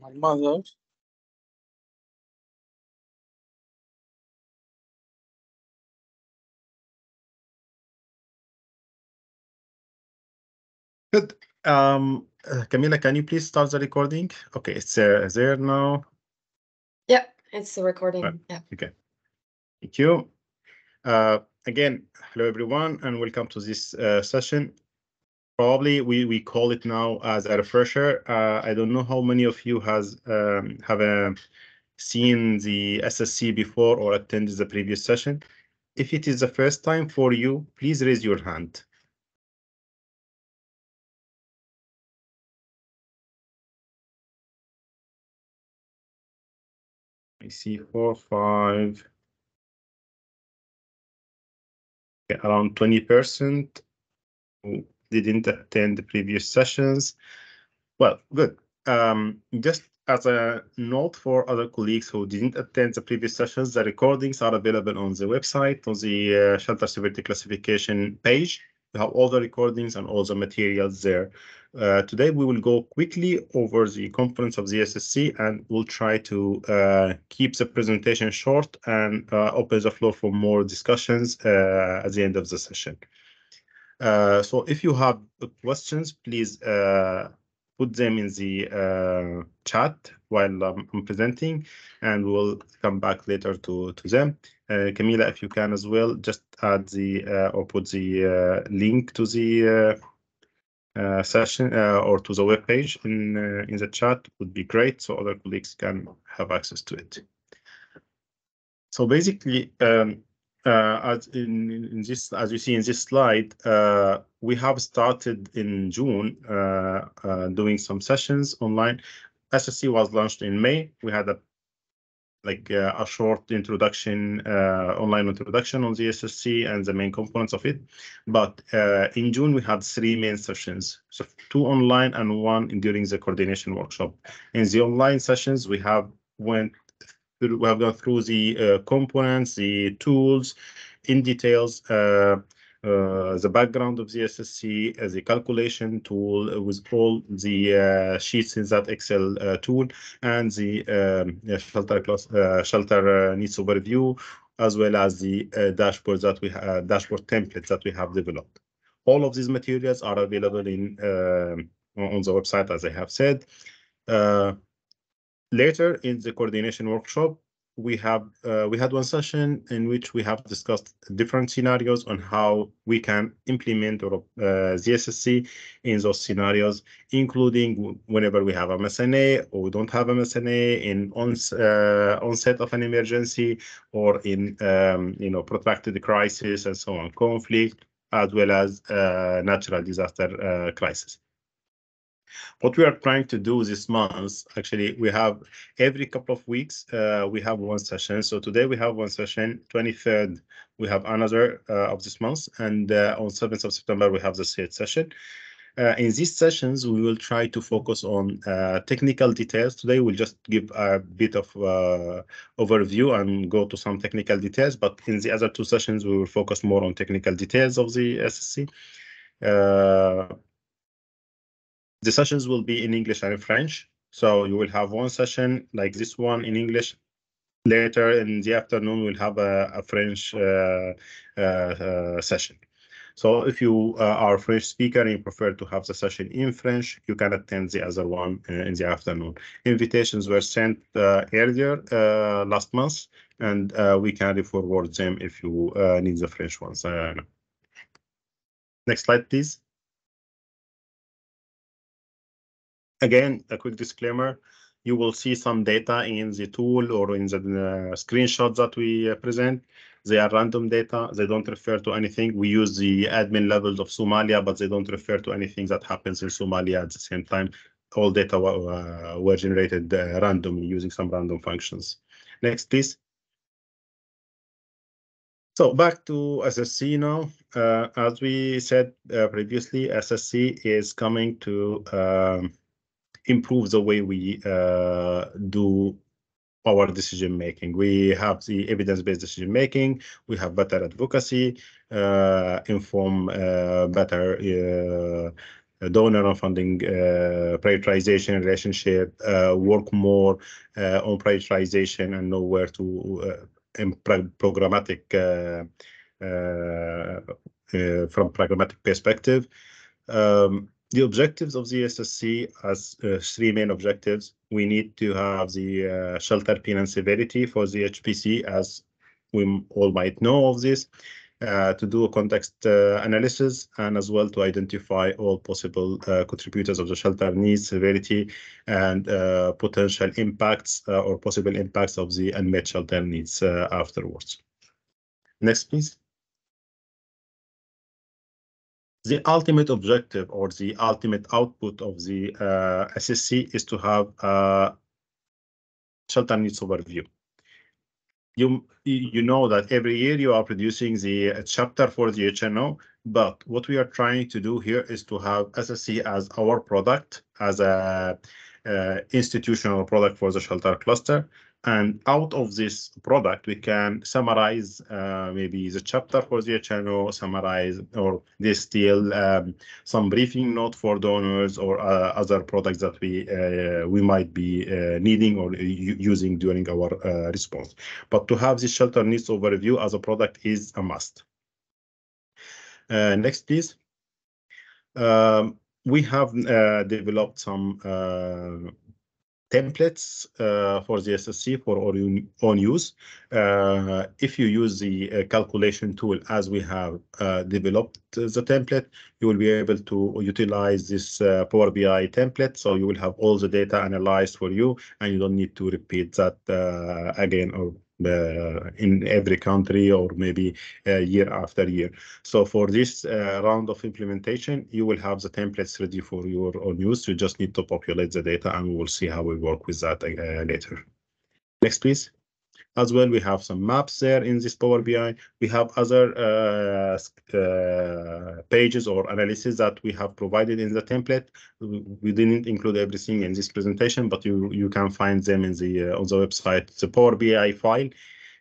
mother. Good. Camila, can you please start the recording? Okay, it's there now. Yeah, it's the recording. Right. Yeah. Okay. Thank you. Again, hello everyone, and welcome to this session. Probably we call it now as a refresher. I don't know how many of you have seen the SSC before or attended the previous session. If it is the first time for you, please raise your hand. I see 4, 5, okay, around 20% who didn't attend the previous sessions. Well, good. Just as a note for other colleagues who didn't attend the previous sessions, the recordings are available on the website, on the shelter severity classification page. You have all the recordings and all the materials there. Today, we will go quickly over the components of the SSC, and we'll try to keep the presentation short and open the floor for more discussions at the end of the session. So if you have questions, please put them in the chat while I'm presenting, and we'll come back later to them. Camila, if you can as well, just add the or put the link to the session or to the web page in the chat would be great, so other colleagues can have access to it. So basically, as you see in this slide, we have started in June doing some sessions online. SSC was launched in May. We had a short introduction, online introduction on the SSC and the main components of it. But in June, we had 3 main sessions, so 2 online and 1 during the coordination workshop. In the online sessions, we have gone through the components, the tools in details, the background of the SSC, the calculation tool with all the sheets in that Excel tool, and the shelter needs overview, as well as the dashboard templates that we have developed. All of these materials are available on the website, as I have said. Later in the coordination workshop, we had 1 session in which we have discussed different scenarios on how we can implement or the SSC in those scenarios, including whenever we have a MSNA or we don't have a MSNA, in onset of an emergency, or in protracted crisis and so on, conflict, as well as natural disaster crisis. What we are trying to do this month, actually, we have every couple of weeks, we have 1 session. So today we have 1 session, 23rd, we have another of this month, and on 7th of September, we have the 3rd session. In these sessions, we will try to focus on technical details. Today, we'll just give a bit of overview and go to some technical details, but in the other 2 sessions, we will focus more on technical details of the SSC. The sessions will be in English and in French. So you will have 1 session like this one in English. Later in the afternoon, we'll have a French session. So if you are a French speaker and you prefer to have the session in French, you can attend the other one in the afternoon. Invitations were sent earlier last month, and we can forward them if you need the French ones. Next slide, please. Again, a quick disclaimer, you will see some data in the tool or in the screenshots that we present. They are random data. They don't refer to anything. We use the admin levels of Somalia, but they don't refer to anything that happens in Somalia at the same time. All data were generated randomly using some random functions. Next, please. So back to SSC now. As we said previously, SSC is coming to improve the way we do our decision making. We have the evidence-based decision making. We have better advocacy, inform better donor and funding prioritization relationship, work more on prioritization and know where to in programmatic from pragmatic perspective. The objectives of the SSC as three main objectives. We need to have the shelter pain and severity for the HPC, as we all might know of this, to do a context analysis, and as well to identify all possible contributors of the shelter needs, severity, and potential impacts or possible impacts of the unmet shelter needs afterwards. Next, please. The ultimate objective or the ultimate output of the SSC is to have a shelter needs overview. You know that every year you are producing the chapter for the HNO, but what we are trying to do here is to have SSC as our product, as a institutional product for the shelter cluster. And out of this product, we can summarize maybe the chapter for the HNO, summarize or distill some briefing note for donors or other products that we might be needing or using during our response. But to have this shelter needs overview as a product is a must. Next, please. We have developed some templates for the SSC for own use. If you use the calculation tool as we have developed the template, you will be able to utilize this Power BI template. So you will have all the data analyzed for you, and you don't need to repeat that again or in every country or maybe year after year. So for this round of implementation, you will have the templates ready for your own use. You just need to populate the data, and we will see how we work with that later. Next, please. As well, we have some maps there in this Power BI. We have other pages or analysis that we have provided in the template. We didn't include everything in this presentation, but you can find them in the on the website. The Power BI file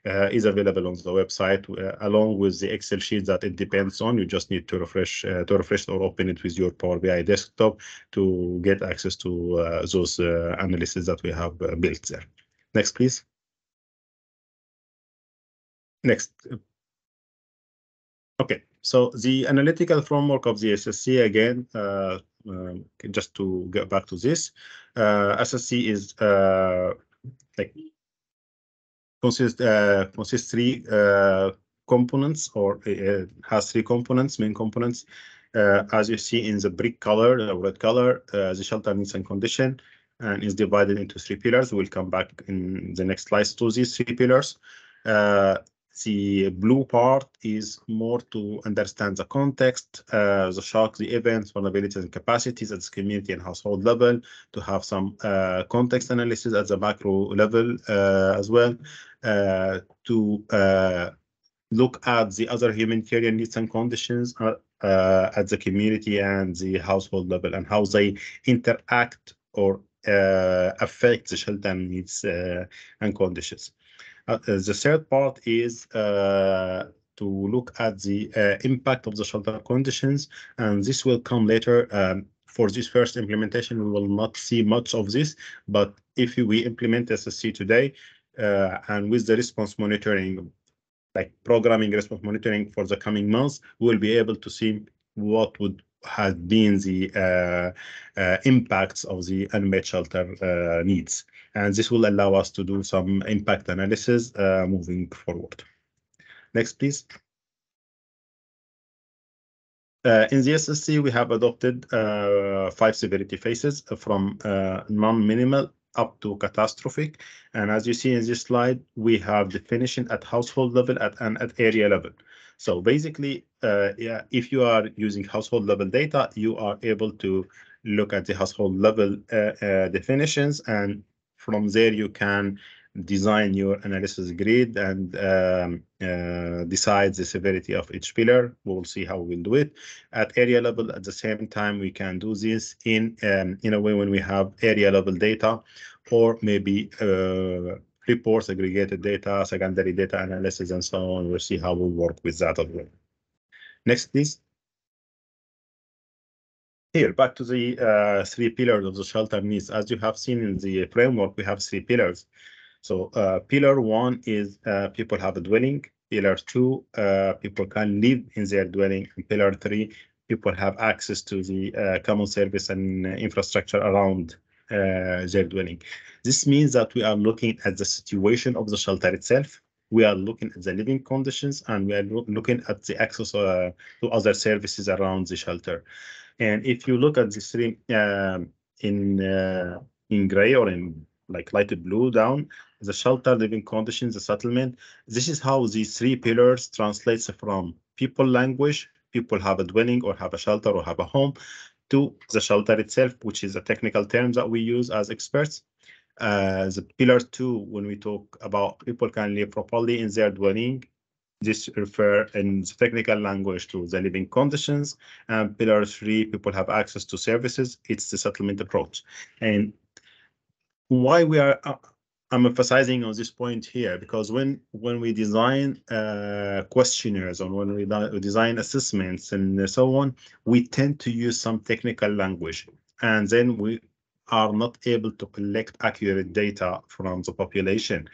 is available on the website along with the Excel sheet that it depends on. You just need to refresh or open it with your Power BI desktop to get access to those analysis that we have built there. Next, please. Next. Okay, so the analytical framework of the SSC again, just to get back to this, SSC is like consists three components, or has three components, main components. As you see in the brick color, the red color, the shelter needs and condition, and is divided into three pillars. We'll come back in the next slides to these three pillars. The blue part is more to understand the context, the shock, the events, vulnerabilities, and capacities at the community and household level, to have some context analysis at the macro level as well, to look at the other humanitarian needs and conditions at the community and the household level, and how they interact or affect the shelter needs and conditions. The third part is to look at the impact of the shelter conditions, and this will come later. For this first implementation, we will not see much of this, but if we implement SSC today, and with the response monitoring, like programming response monitoring for the coming months, we'll be able to see what would have been the impacts of the unmet shelter needs. And this will allow us to do some impact analysis moving forward. Next, please. In the SSC, we have adopted 5 severity phases from non-minimal up to catastrophic. And as you see in this slide, we have definition at household level and at area level. So basically, if you are using household level data, you are able to look at the household level definitions, and from there you can design your analysis grid and decide the severity of each pillar. We'll see how we'll do it. At area level, at the same time, we can do this in a way when we have area level data, or maybe reports, aggregated data, secondary data analysis, and so on. We'll see how we'll work with that as well. Next, please. Here, back to the 3 pillars of the shelter needs. As you have seen in the framework, we have 3 pillars. So pillar 1 is people have a dwelling. Pillar 2, people can live in their dwelling. And pillar 3, people have access to the common service and infrastructure around their dwelling. This means that we are looking at the situation of the shelter itself. We are looking at the living conditions, and we are looking at the access to other services around the shelter. And if you look at the 3 in gray or in like light blue down, the shelter, living conditions, the settlement, this is how these 3 pillars translates from people language, people have a dwelling or have a shelter or have a home, to the shelter itself, which is a technical term that we use as experts. The pillar 2, when we talk about people can live properly in their dwelling, this refer in the technical language to the living conditions. And pillar 3, people have access to services. It's the settlement approach. And why we are I'm emphasizing on this point here, because when we design questionnaires or when we design assessments and so on, we tend to use some technical language, and then we are not able to collect accurate data from the population.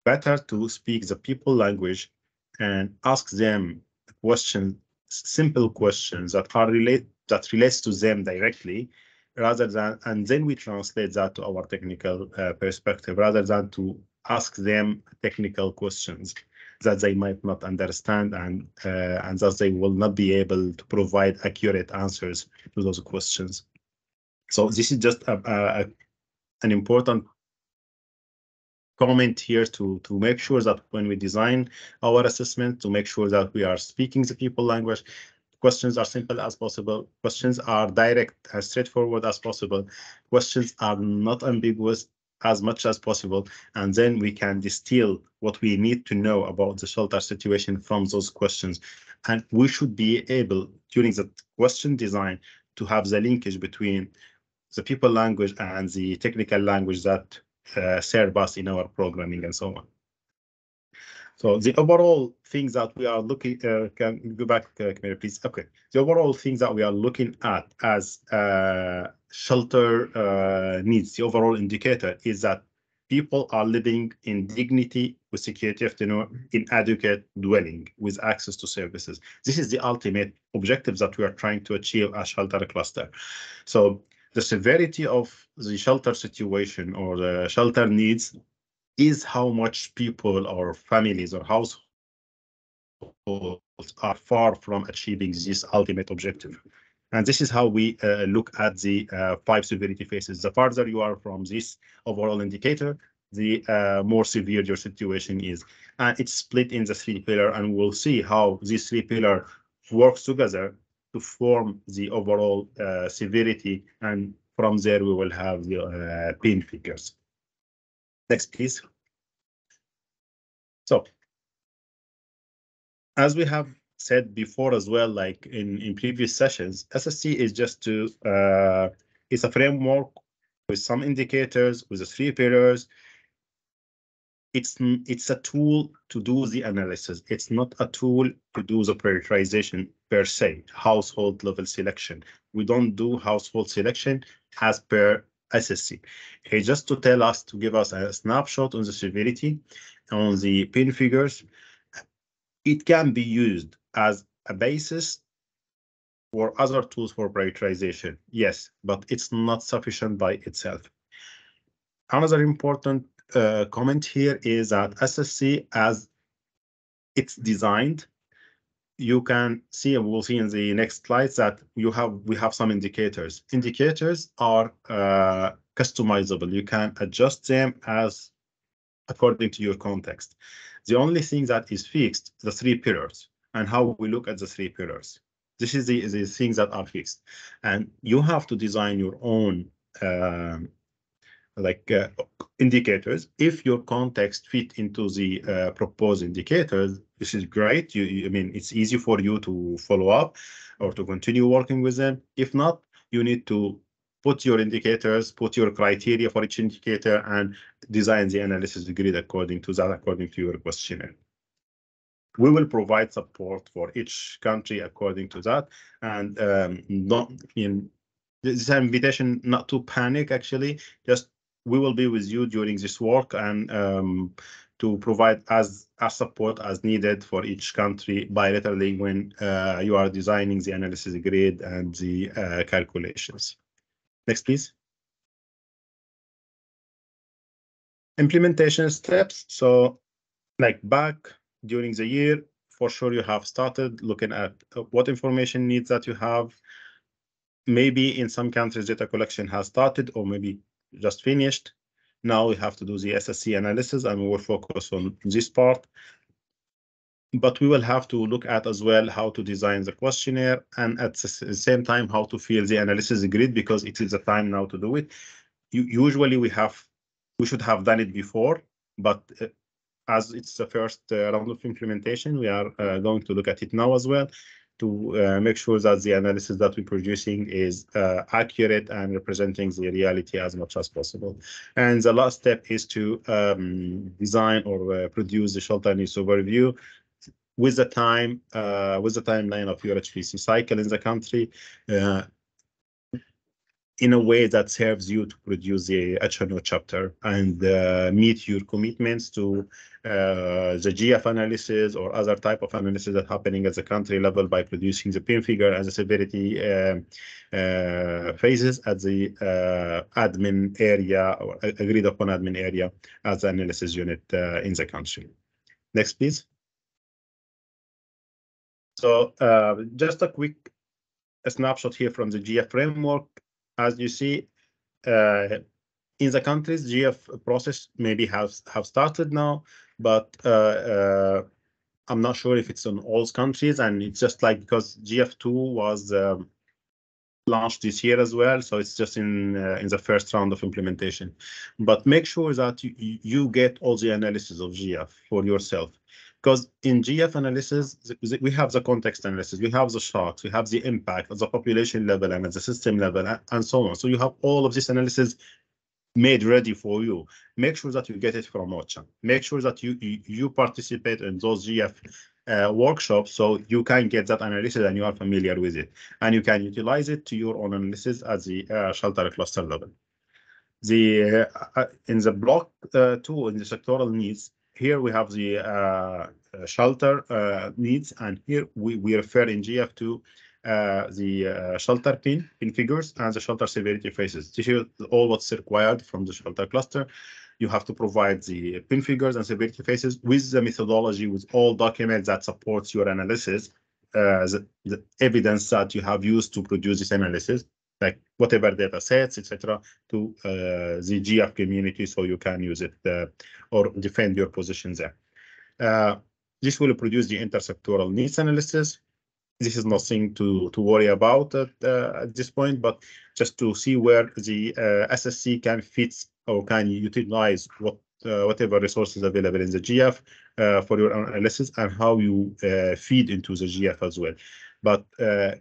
Better to speak the people language and ask them questions, simple questions that relates to them directly, rather than, and then we translate that to our technical perspective, rather than to ask them technical questions that they might not understand, and that they will not be able to provide accurate answers to those questions. So this is just an important comment here to make sure that when we design our assessment, to make sure that we are speaking the people language. Questions are simple as possible. Questions are direct, as straightforward as possible. Questions are not ambiguous as much as possible. And then we can distill what we need to know about the shelter situation from those questions. And we should be able, during the question design, to have the linkage between the people language and the technical language that serve us in our programming and so on. So the overall things that we are looking, can you go back, Camille, please? Okay. The overall things that we are looking at as shelter needs, the overall indicator is that people are living in dignity with security of tenure in adequate dwelling with access to services. This is the ultimate objective that we are trying to achieve as shelter cluster. So the severity of the shelter situation or the shelter needs is how much people or families or households are far from achieving this ultimate objective. And this is how we look at the 5 severity phases. The farther you are from this overall indicator, the more severe your situation is. And it's split in the 3 pillars, and we'll see how these 3 pillars work together to form the overall severity. And from there, we will have the pain figures. Next, please. So, as we have said before as well, like in previous sessions, SSC is just to, it's a framework with some indicators, with the 3 pillars. It's a tool to do the analysis. It's not a tool to do the prioritization per se, household level selection. We don't do household selection as per SSC. It's just to tell us, to give us a snapshot on the severity, on the pain figures. It can be used as a basis for other tools for prioritization, yes, but it's not sufficient by itself. Another important comment here is that SSC, as it's designed, you can see, and we'll see in the next slides, that we have some indicators. Indicators are customizable. You can adjust them as according to your context. The only thing that is fixed, the 3 pillars, and how we look at the 3 pillars. This is the things that are fixed. And you have to design your own indicators. If your context fit into the proposed indicators, this is great. I mean, it's easy for you to follow up or to continue working with them. If not, you need to put your indicators, put your criteria for each indicator, and design the analysis grid according to that, according to your questionnaire. We will provide support for each country according to that, and not in this invitation not to panic. Actually, just we will be with you during this work and to provide as support as needed for each country bilaterally when you are designing the analysis grid and the calculations. Next, please. Implementation steps. So, like back during the year, for sure you have started looking at what information needs that you have. Maybe in some countries data collection has started or maybe just finished. Now we have to do the SSC analysis and we will focus on this part. But we will have to look at as well how to design the questionnaire and at the same time how to fill the analysis grid, because it is the time now to do it. Usually we should have done it before, but as it's the first round of implementation, we are going to look at it now as well to make sure that the analysis that we're producing is accurate and representing the reality as much as possible. And the last step is to design or produce the shelter needs overview with the timeline of your HPC cycle in the country. In a way that serves you to produce the HNO chapter and meet your commitments to the GF analysis or other type of analysis that's happening at the country level by producing the pin figure and the severity phases at the admin area or agreed upon admin area as the analysis unit in the country. Next, please. So just a quick snapshot here from the GF framework. As you see, in the countries, GF process maybe have started now, but I'm not sure if it's in all countries, and it's just like because GF2 was launched this year as well, so it's just in the first round of implementation. But make sure that you get all the analysis of GF for yourself. Because in GF analysis, we have the context analysis, we have the shocks, we have the impact at the population level and at the system level, and so on. So you have all of this analysis made ready for you. Make sure that you get it from OCHA. Make sure that you participate in those GF workshops so you can get that analysis and you are familiar with it. And you can utilize it to your own analysis at the shelter cluster level. In the block 2, in the sectoral needs, here we have the shelter needs, and here we refer in GF to the shelter pin figures and the shelter severity phases. This is all what's required from the shelter cluster. You have to provide the pin figures and severity phases with the methodology, with all documents that supports your analysis, the evidence that you have used to produce this analysis, like whatever data sets, etc., to the GF community so you can use it or defend your position there. This will produce the intersectoral needs analysis. This is nothing to worry about at this point, but just to see where the SSC can fit or can utilize whatever resources available in the GF for your analysis and how you feed into the GF as well. But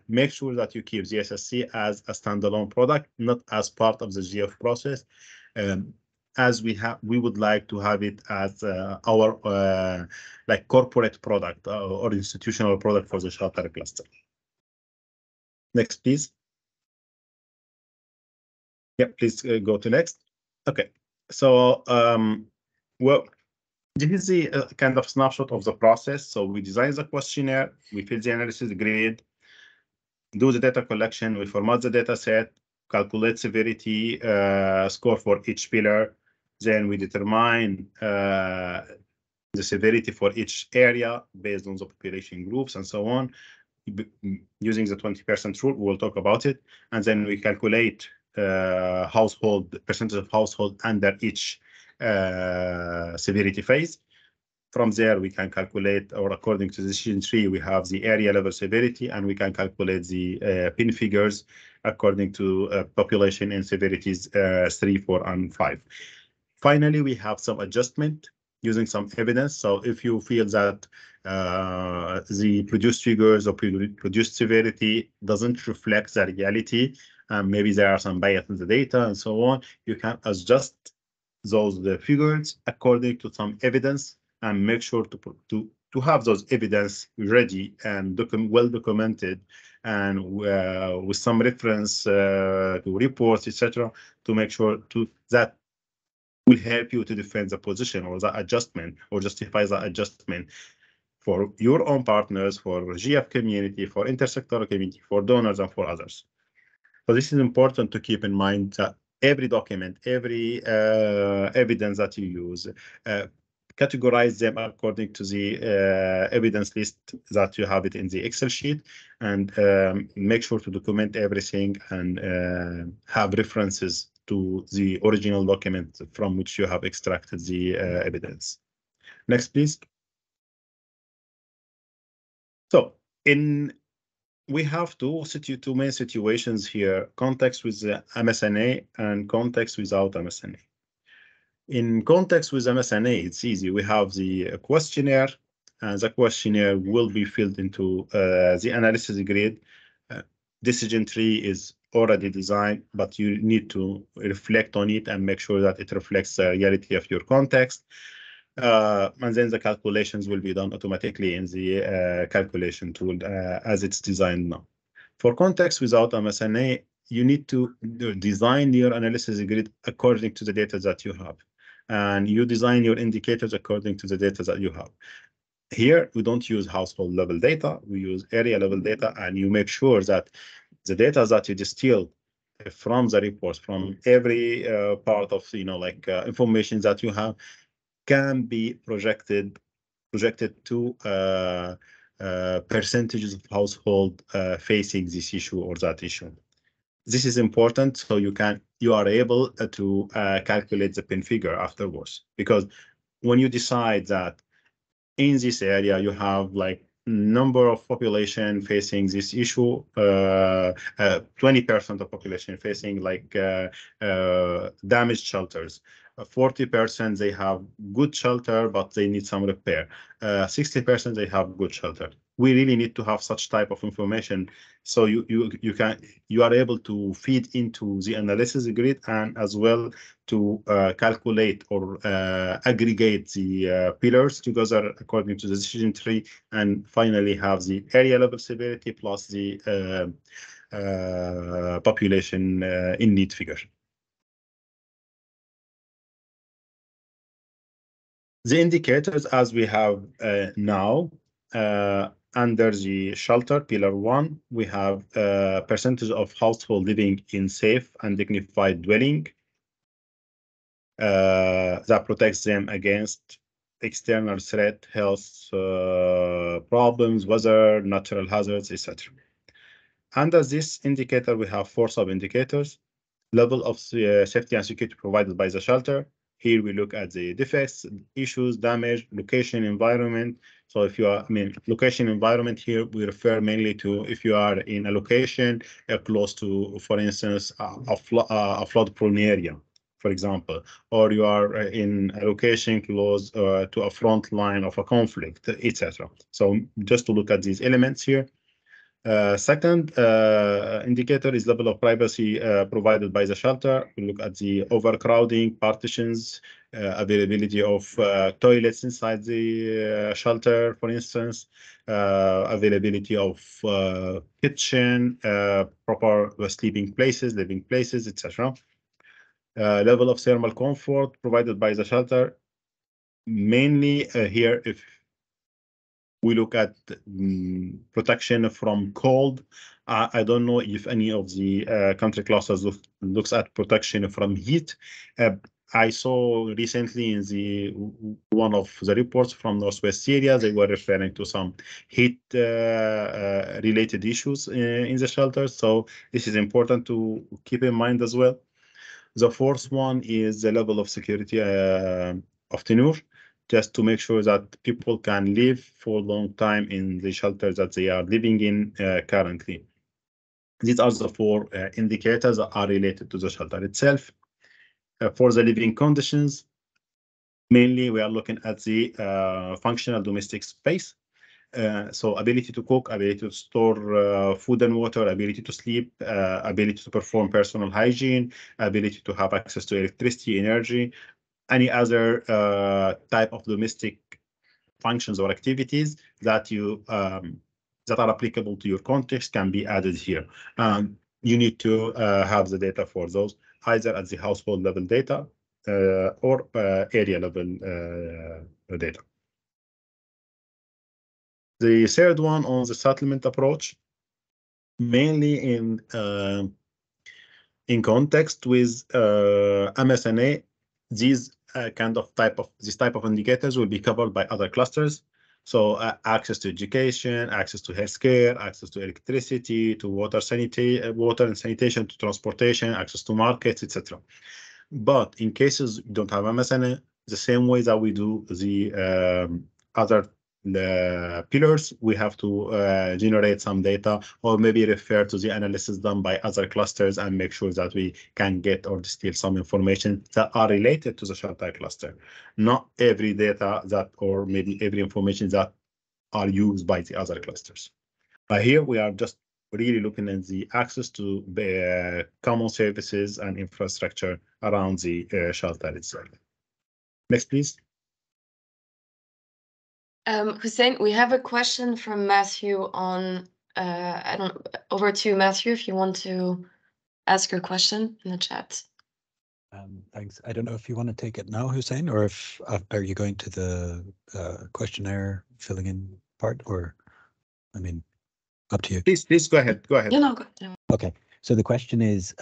make sure that you keep the SSC as a standalone product, not as part of the GF process. As we would like to have it as our like corporate product or institutional product for the shelter cluster. Next, please. Yeah, please go to next. Okay, so well, this is the kind of snapshot of the process. So we design the questionnaire, we fill the analysis grid, do the data collection, we format the data set, calculate severity score for each pillar. Then we determine the severity for each area based on the population groups and so on. Using the 20% rule, we'll talk about it. And then we calculate percentage of household under each severity phase. From there, we can calculate, or according to decision tree, we have the area level severity, and we can calculate the pin figures according to population and severities 3, 4, and 5. Finally, we have some adjustment using some evidence. So if you feel that the produced figures or produced severity doesn't reflect the reality, maybe there are some bias in the data and so on, you can adjust the figures according to some evidence and make sure to to have those evidence ready and well documented, and with some reference to reports, etc., to make sure that will help you to defend the position or the adjustment or justify the adjustment for your own partners, for GF community, for intersectoral community, for donors, and for others. So this is important to keep in mind that every document, every evidence that you use, categorize them according to the evidence list that you have it in the Excel sheet, and make sure to document everything and have references to the original document from which you have extracted the evidence. Next, please. So we have two main situations here: context with the MSNA and context without MSNA. In context with MSNA, it's easy. We have the questionnaire, and the questionnaire will be filled into the analysis grid. Decision tree is already designed, but you need to reflect on it and make sure that it reflects the reality of your context. And then the calculations will be done automatically in the calculation tool as it's designed now. For context without MSNA, you need to design your analysis grid according to the data that you have. And you design your indicators according to the data that you have. Here, we don't use household level data, we use area level data, and you make sure that the data that you distill from the reports, from every part of, information that you have, can be projected to percentages of household facing this issue or that issue. This is important, so you are able to calculate the pin figure afterwards, because when you decide that in this area you have like number of population facing this issue, 20% of population facing damaged shelters, 40% they have good shelter but they need some repair, 60% they have good shelter. We really need to have such type of information, so you are able to feed into the analysis grid, and as well to calculate or aggregate the pillars together according to the decision tree, and finally have the area level severity plus the population in need figure. The indicators as we have now, under the shelter pillar 1, we have percentage of household living in safe and dignified dwelling that protects them against external threat, health problems, weather, natural hazards, etc. Under this indicator, we have 4 sub-indicators: level of safety and security provided by the shelter. Here we look at the defects, issues, damage, location, environment. So if you are, location, environment, here we refer mainly to if you are in a location close to, for instance, a flood-prone area, for example, or you are in a location close to a front line of a conflict, etc. So just to look at these elements here. Second indicator is level of privacy provided by the shelter. We look at the overcrowding, partitions, availability of toilets inside the shelter, for instance, availability of kitchen, proper sleeping places, living places, etc. Level of thermal comfort provided by the shelter. Mainly here, if we look at protection from cold. I don't know if any of the country clusters looks at protection from heat. I saw recently in one of the reports from Northwest Syria, they were referring to some heat related issues in the shelters. So this is important to keep in mind as well. The fourth one is the level of security of tenure, just to make sure that people can live for a long time in the shelter that they are living in currently. These are the 4 indicators that are related to the shelter itself. For the living conditions, mainly we are looking at the functional domestic space. So ability to cook, ability to store food and water, ability to sleep, ability to perform personal hygiene, ability to have access to electricity, energy, any other type of domestic functions or activities that you that are applicable to your context can be added here. You need to have the data for those, either at the household level data or area level data. The third one on the settlement approach, mainly in context with MSNA, these type of indicators will be covered by other clusters. So access to education, access to healthcare, access to electricity, to water and sanitation, to transportation, access to markets, etc. But in cases you don't have MSNA, the same way that we do the other pillars, we have to generate some data or maybe refer to the analysis done by other clusters and make sure that we can get or distill some information that are related to the shelter cluster. Not every data that, or maybe every information that are used by the other clusters. But here we are just really looking at the access to the common services and infrastructure around the shelter itself. Next, please. Hussein, we have a question from Matthew on, over to Matthew if you want to ask your question in the chat. Thanks. I don't know if you want to take it now, Hussein, or if are you going to the questionnaire filling in part, or, I mean, up to you. Please go ahead. Go ahead. No, go ahead. Okay. So the question is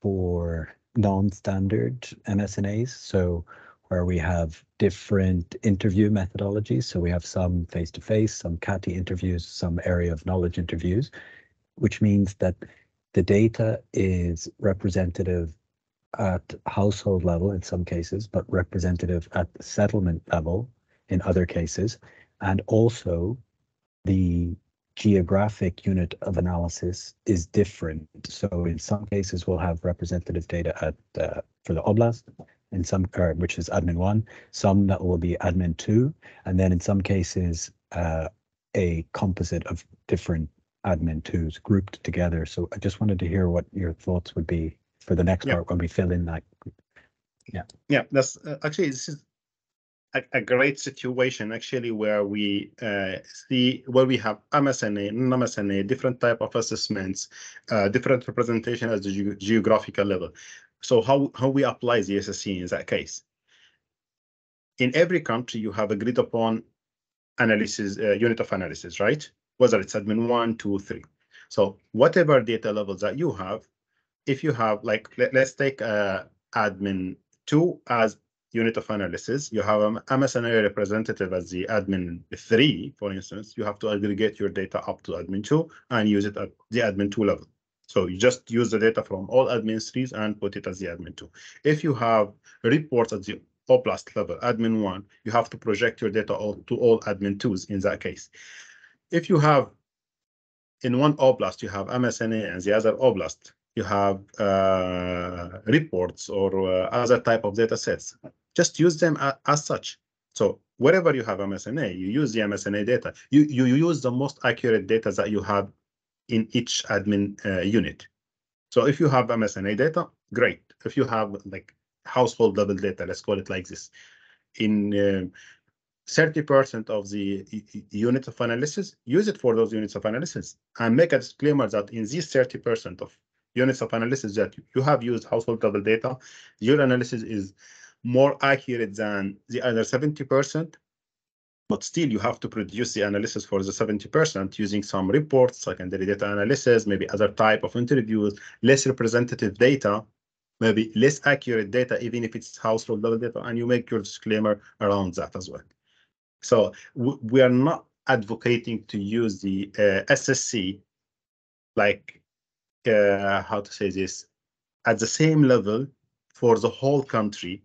for non-standard MSNAs. So where we have different interview methodologies. So we have some face-to-face, some CATI interviews, some area of knowledge interviews, which means that the data is representative at household level in some cases, but representative at the settlement level in other cases. And also the geographic unit of analysis is different. So in some cases, we'll have representative data at for the oblast, in some, which is admin 1, some that will be admin 2, and then in some cases, a composite of different admin 2s grouped together. So I just wanted to hear what your thoughts would be for the next part when we fill in that group. Yeah, that's actually, this is a great situation actually, where we see where we have MSNA, non-MSNA, different type of assessments, different representation at the geographical level. So how we apply the SSC in that case? In every country, you have agreed upon analysis, unit of analysis, right? Whether it's admin 1, 2, 3. So whatever data levels that you have, if you have, like, let's take admin 2 as unit of analysis, you have an MSNA representative as the admin 3, for instance, you have to aggregate your data up to admin 2 and use it at the admin 2 level. So you just use the data from all admin 3s and put it as the admin 2. If you have reports at the oblast level, admin 1, you have to project your data to all admin 2s in that case. If you have, in one oblast, you have MSNA and the other oblast, you have reports or other type of data sets, just use them as such. So wherever you have MSNA, you use the MSNA data. You use the most accurate data that you have in each admin unit. So if you have MSNA data, great. If you have like household level data, let's call it like this, in 30% of the units of analysis, use it for those units of analysis and make a disclaimer that in these 30% of units of analysis that you have used household level data, your analysis is more accurate than the other 70%, but still you have to produce the analysis for the 70% using some reports, secondary data analysis, maybe other type of interviews, less representative data, maybe less accurate data, even if it's household level data, and you make your disclaimer around that as well. So we are not advocating to use the SSC, like, how to say this, at the same level for the whole country,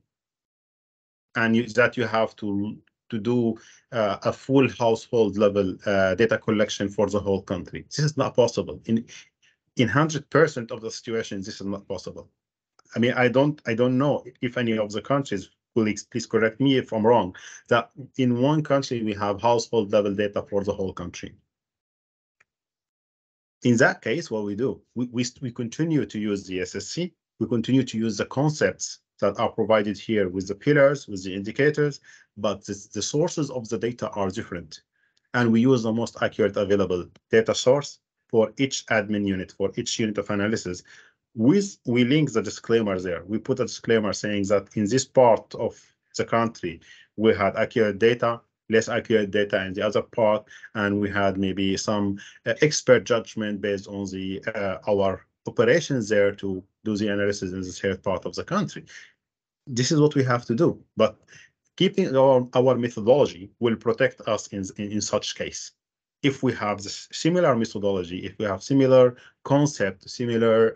and that you have to do a full household level data collection for the whole country. This is not possible. In 100% of the situations, this is not possible. I mean, I don't know if any of the countries, colleagues, please correct me if I'm wrong, that in one country we have household level data for the whole country. In that case, what we do, we continue to use the SSC, we continue to use the concepts that are provided here with the pillars, with the indicators, but the sources of the data are different. And we use the most accurate available data source for each admin unit, for each unit of analysis. We link the disclaimer there. We put a disclaimer saying that in this part of the country, we had accurate data, less accurate data in the other part, and we had maybe some expert judgment based on the our operations there to do the analysis in the third part of the country. This is what we have to do, but keeping our methodology will protect us in such case. If we have this similar methodology, if we have similar concept, similar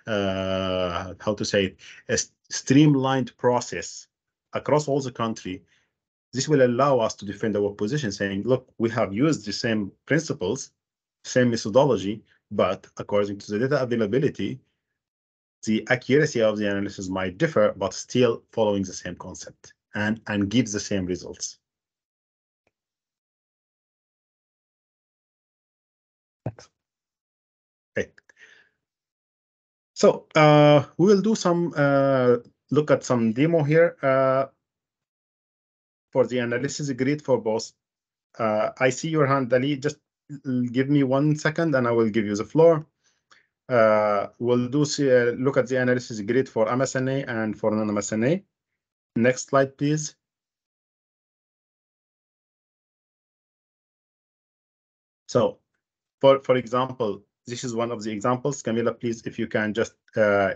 how to say it, a streamlined process across all the country, this will allow us to defend our position, saying, look, we have used the same principles, same methodology, but according to the data availability, the accuracy of the analysis might differ, but still following the same concept and gives the same results. Thanks. Okay. So we will do some look at some demo here for the analysis grid for both. I see your hand, Ali. Just give me 1 second and I will give you the floor. We'll do look at the analysis grid for MSNA and for non-MSNA. Next slide, please. So, for example, this is one of the examples. Camilla, please, if you can just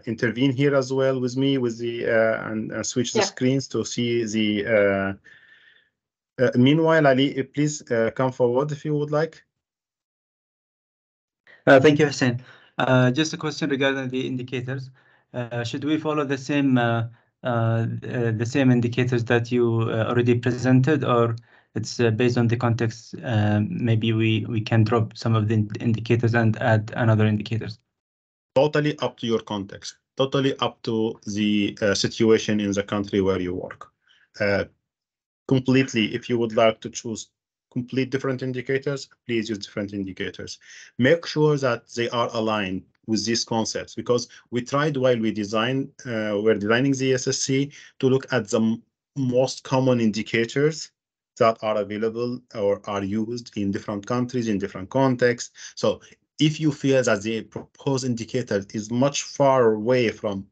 intervene here as well with me with the and switch the screens to see the. Meanwhile, Ali, please come forward if you would like. Thank you, Hussein. Just a question regarding the indicators. Should we follow the same indicators that you already presented, or it's based on the context? Maybe we can drop some of the indicators and add another indicators. Totally up to your context. Totally up to the situation in the country where you work. Completely, if you would like to choose complete different indicators, please use different indicators. Make sure that they are aligned with these concepts, because we tried while we're designing the SSC to look at the most common indicators that are available or are used in different countries, in different contexts. So if you feel that the proposed indicator is much far away from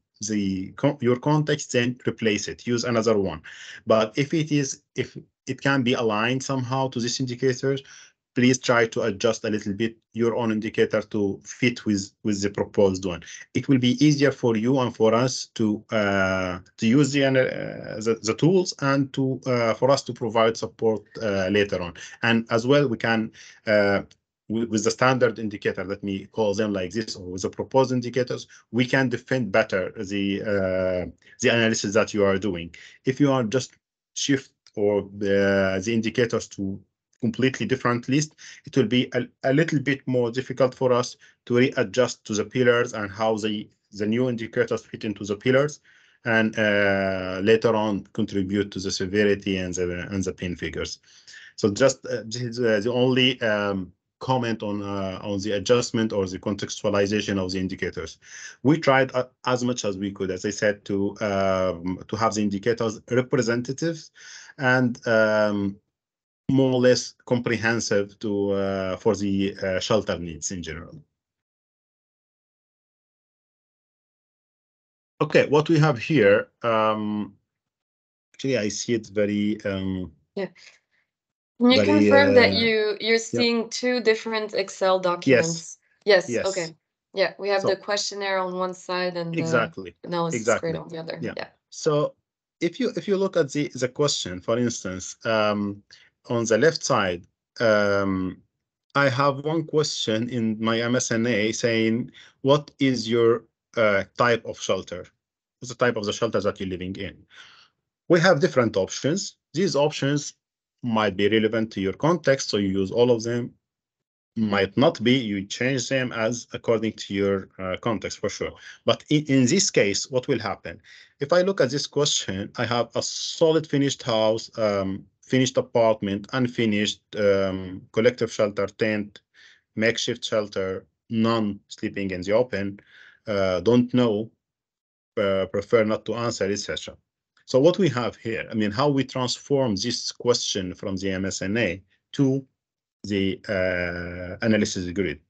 your context, then replace it, use another one. But if it can be aligned somehow to this indicator, please try to adjust a little bit your own indicator to fit with the proposed one. It will be easier for you and for us to use the tools and to for us to provide support later on. And as well, we can with the standard indicator, let me call them like this, or with the proposed indicators, we can defend better the analysis that you are doing. If you are just shift or the indicators to completely different list, it will be a little bit more difficult for us to readjust to the pillars and how the new indicators fit into the pillars, and later on contribute to the severity and the pain figures. So just this is the only comment on the adjustment or the contextualization of the indicators. We tried as much as we could, as I said, to have the indicators representative and more or less comprehensive to for the shelter needs in general. Okay, what we have here, actually I see it very yeah. Can you confirm that you're seeing two different Excel documents? Yes. Okay. Yeah, we have the questionnaire on one side and the analysis grid on the other. Yeah. So if you look at the question, for instance, on the left side, I have one question in my MSNA saying, what is your type of shelter? What's the type of the shelter that you're living in? We have different options. These options might be relevant to your context, so you use all of them. Might not be, you change them as according to your context for sure. But in this case, what will happen? If I look at this question, I have a solid finished house, finished apartment, unfinished, collective shelter, tent, makeshift shelter, none sleeping in the open, don't know, prefer not to answer, etc. So what we have here, I mean, how we transform this question from the MSNA to the analysis grid.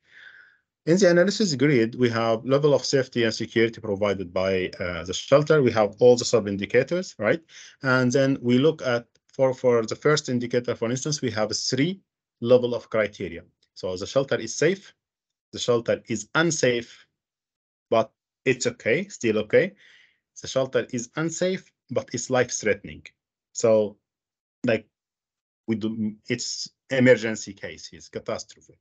In the analysis grid, we have level of safety and security provided by the shelter. We have all the sub-indicators, right? And then we look at, for the first indicator, for instance, we have 3 level of criteria. So the shelter is safe, the shelter is unsafe, but it's okay, still okay. The shelter is unsafe, but it's life-threatening. So, like, it's emergency case, it's catastrophe.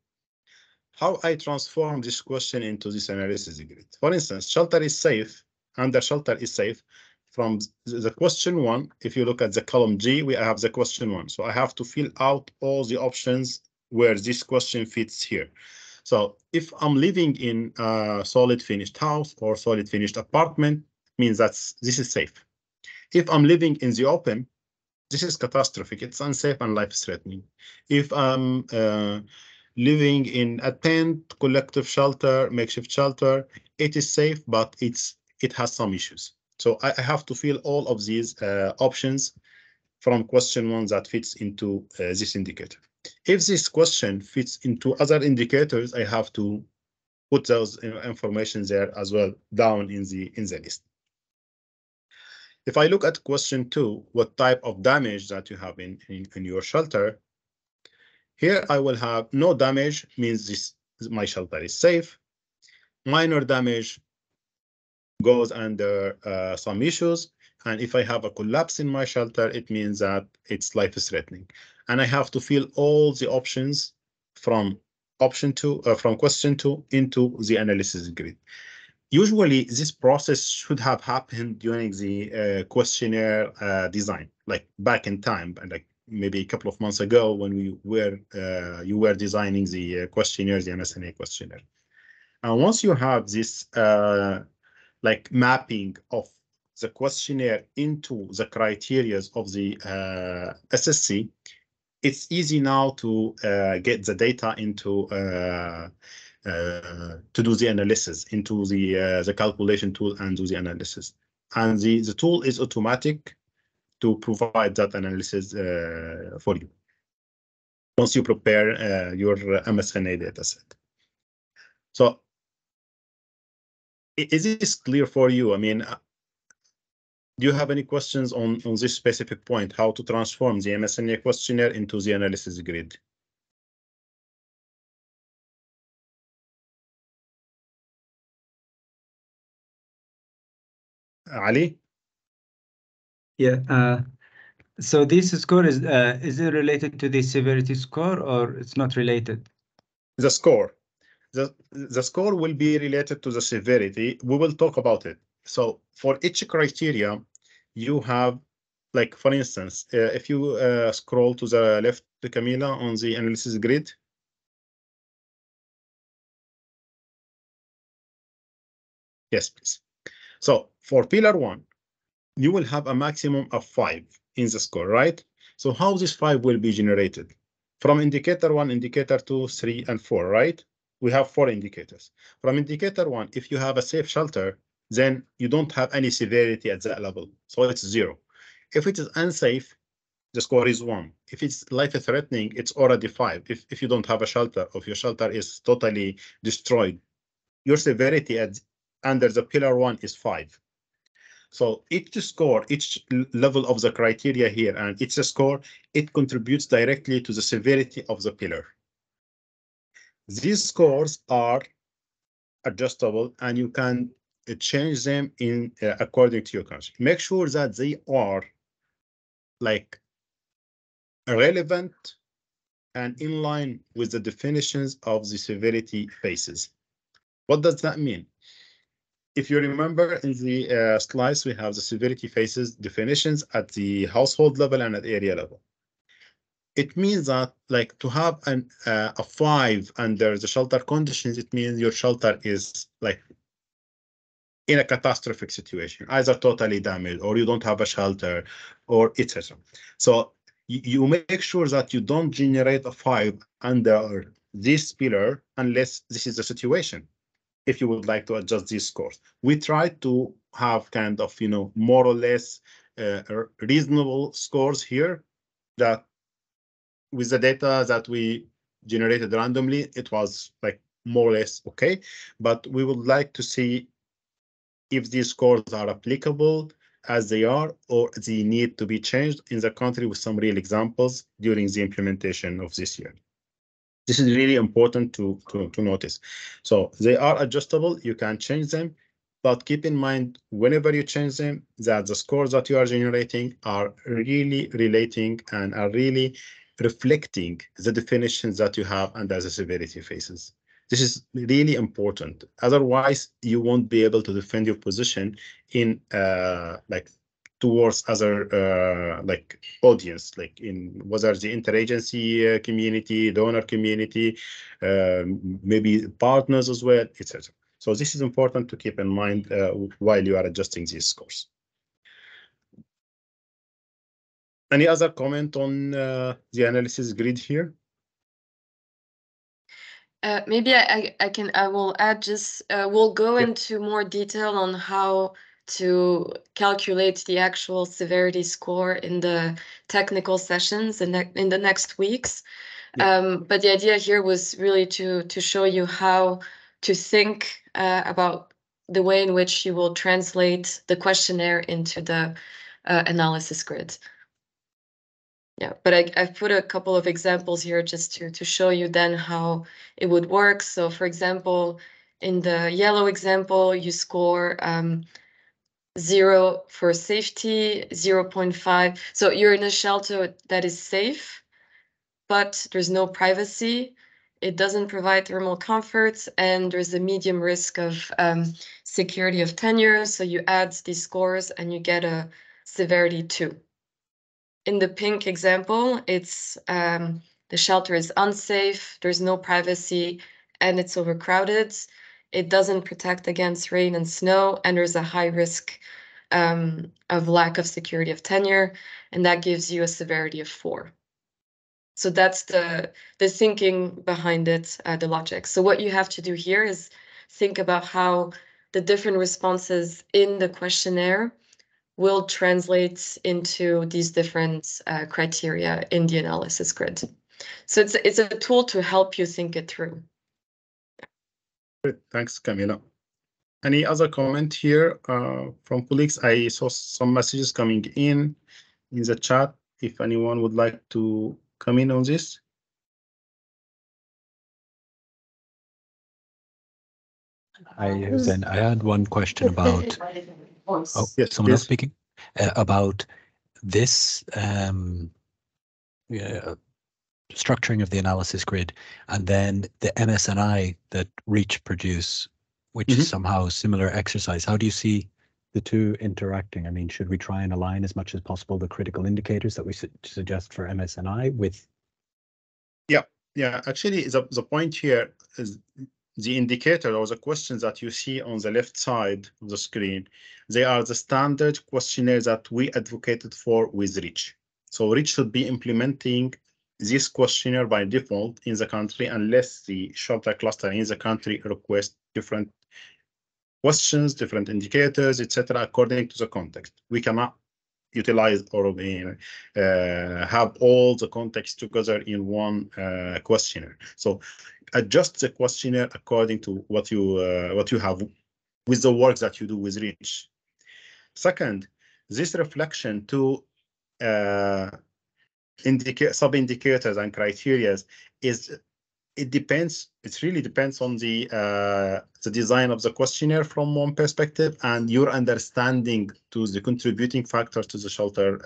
How I transform this question into this analysis grid? For instance, shelter is safe, under shelter is safe. From the question 1, if you look at the column G, we have the question 1. So I have to fill out all the options where this question fits here. So if I'm living in a solid finished house or solid finished apartment, means that this is safe. If I'm living in the open, this is catastrophic. It's unsafe and life-threatening. If I'm living in a tent, collective shelter, makeshift shelter, it is safe, but it has some issues. So I have to fill all of these options from question 1 that fits into this indicator. If this question fits into other indicators, I have to put those information there as well down in the list. If I look at question 2, what type of damage that you have in your shelter, here I will have no damage, means my shelter is safe. Minor damage goes under some issues. And if I have a collapse in my shelter, it means that it's life-threatening. And I have to fill all the options from option 2, from question 2 into the analysis grid. Usually, this process should have happened during the questionnaire design, like back in time, and like maybe a couple of months ago when you were designing the questionnaire, the MSNA questionnaire. And once you have this like mapping of the questionnaire into the criteria of the SSC, it's easy now to get the data into to do the analysis into the calculation tool and do the analysis. And the tool is automatic to provide that analysis for you once you prepare your MSNA dataset. So is this clear for you? I mean, do you have any questions on this specific point, how to transform the MSNA questionnaire into the analysis grid? Ali? Yeah. So this score is it related to the severity score or it's not related? The score. The score will be related to the severity. We will talk about it. So for each criteria, you have, like, for instance, if you scroll to the left, Camila, on the analysis grid. Yes, please. So for pillar 1, you will have a maximum of 5 in the score, right? So how this 5 will be generated? From indicator 1, indicator 2, 3, and 4, right? We have 4 indicators. From indicator 1, if you have a safe shelter, then you don't have any severity at that level. So it's 0. If it is unsafe, the score is 1. If it's life-threatening, it's already 5. If you don't have a shelter, or if your shelter is totally destroyed, your severity under the pillar 1 is 5. So each score, each level of the criteria here, and each score, it contributes directly to the severity of the pillar. These scores are adjustable, and you can change them in according to your country. Make sure that they are like relevant and in line with the definitions of the severity phases. What does that mean? If you remember in the slides, we have the severity phases definitions at the household level and at area level. It means that, like, to have a 5 under the shelter conditions, it means your shelter is like in a catastrophic situation, either totally damaged or you don't have a shelter or etc. So you make sure that you don't generate a 5 under this pillar unless this is the situation. if you would like to adjust these scores. We try to have kind of, more or less reasonable scores here that with the data that we generated randomly, it was like more or less okay. But we would like to see if these scores are applicable as they are, or they need to be changed in the country with some real examples during the implementation of this year. This is really important to notice. So they are adjustable, you can change them, but keep in mind whenever you change them that the scores that you are generating are really relating and are really reflecting the definitions that you have under the severity phases. This is really important. Otherwise, you won't be able to defend your position in like towards other like audience, like in whether the interagency community, donor community, maybe partners as well, etc. So this is important to keep in mind while you are adjusting these scores. Any other comment on the analysis grid here? Maybe I will add just, we'll go into more detail on how to calculate the actual severity score in the technical sessions in the next weeks. But the idea here was really to show you how to think about the way in which you will translate the questionnaire into the analysis grid. Yeah, but I've put a couple of examples here just to show you then how it would work. So for example, in the yellow example, you score 0 for safety, 0.5. So you're in a shelter that is safe, but there's no privacy. It doesn't provide thermal comfort, and there's a medium risk of security of tenure. So you add these scores and you get a severity 2. In the pink example, it's the shelter is unsafe, there's no privacy, and it's overcrowded. It doesn't protect against rain and snow, and there's a high risk of lack of security of tenure, and that gives you a severity of 4. So that's the thinking behind it, the logic. So what you have to do here is think about how the different responses in the questionnaire will translate into these different criteria in the analysis grid. So it's a tool to help you think it through. Great. Thanks, Camila. Any other comment here from colleagues? I saw some messages coming in the chat. If anyone would like to come in on this. I had one question about. Oh, yes, someone else speaking about this structuring of the analysis grid, and then the MSNI that Reach produce, which is somehow similar exercise. How do you see the two interacting? I mean, should we try and align as much as possible the critical indicators that we suggest for MSNI with? Yeah. Actually, the point here is the indicator or the questions that you see on the left side of the screen. They are the standard questionnaires that we advocated for with Reach. So Reach should be implementing this questionnaire by default in the country unless the shelter cluster in the country requests different questions, different indicators, etc., according to the context. We cannot utilize or have all the context together in one questionnaire. So adjust the questionnaire according to what you have with the work that you do with Reach. Second, this reflection to sub-indicators and criteria it really depends on the design of the questionnaire from one perspective and your understanding to the contributing factors to the shelter